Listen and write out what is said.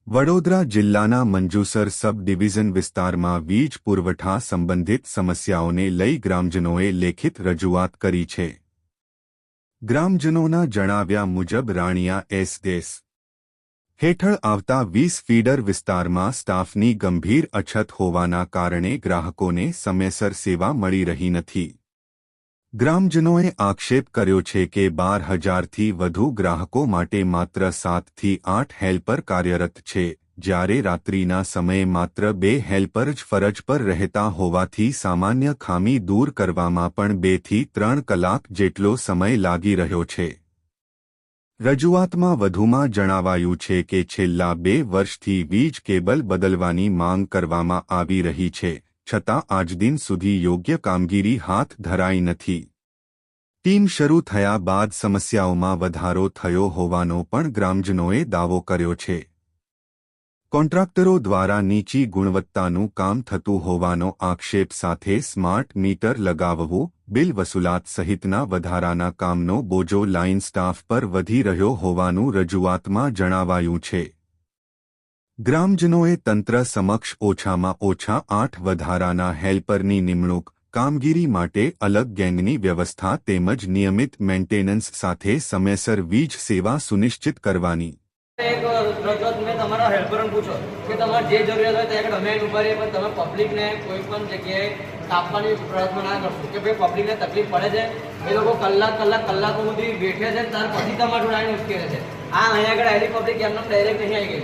વડોદરા જિલ્લાના મંજુસર સબ ડિવિઝન વિસ્તારમાં વીજ પુરવઠા સંબંધિત સમસ્યાઓને લઈ ગ્રામજનોએ લેખિત રજૂઆત કરી છે. ગ્રામજનોના જણાવ્યા મુજબ રાણિયા એસ હેઠળ આવતા 20 ફીડર વિસ્તારમાં સ્ટાફની ગંભીર અછત હોવાના કારણે ગ્રાહકોને સમયસર સેવા મળી રહી નથી. ગ્રામજનોએ આક્ષેપ કર્યો છે કે 12,000થી વધુ ગ્રાહકો માટે માત્ર 7 થી 8 હેલ્પર કાર્યરત છે, જ્યારે રાત્રિના સમયે માત્ર 2 હેલ્પર જ ફરજ પર રહેતા હોવાથી સામાન્ય ખામી દૂર કરવામાં પણ 2 થી 3 કલાક જેટલો સમય લાગી રહ્યો છે. રજૂઆતમાં વધુમાં જણાવાયું છે કે છેલ્લા 2 વર્ષથી વીજ કેબલ બદલવાની માંગ કરવામાં આવી રહી છે, છતાં આજદિન સુધી યોગ્ય કામગીરી હાથ ધરાઈ નથી. ટીમ શરૂ થયા બાદ સમસ્યાઓમાં વધારો થયો હોવાનો પણ ગ્રામજનોએ દાવો કર્યો છે. કોન્ટ્રાક્ટરો દ્વારા નીચી ગુણવત્તાનું કામ થતું હોવાનો આક્ષેપ સાથે સ્માર્ટ મીટર લગાવવું, બિલ વસૂલાત સહિતના વધારાના કામનો બોજો લાઇન સ્ટાફ પર વધી રહ્યો હોવાનું રજૂઆતમાં જણાવાયું છે. ગ્રામજનોએ તંત્ર સમક્ષ ઓછામાં ઓછા 8 વધારાના હેલ્પરની નિમણૂક, કામગીરી માટે અલગ ગેંગની વ્યવસ્થા તેમજ નિયમિત મેન્ટેનન્સ સાથે સમયસર વીજ સેવા સુનિશ્ચિત કરવાની એક રજૂઆત મેં તમારા હેલ્પરને પૂછો કે તમારે જે જરૂરિયાત હોય ત્યાં અમે ઉભા રહીએ, પણ તમે પબ્લિકને કોઈ પણ જગ્યાએ કાપવાની પ્રયત્ન ના કરશો કે ભાઈ પબ્લિકને તકલીફ પડે છે. એ લોકો કલાકો સુધી બેઠે છે, ત્યાર પછી તમારે જોડે આવીને ઉશ્કેરે છે. આ અહીંયા આગળ આવેલી પબ્લિક એમને ડાયરેક્ટ નહીં આવી ગઈ.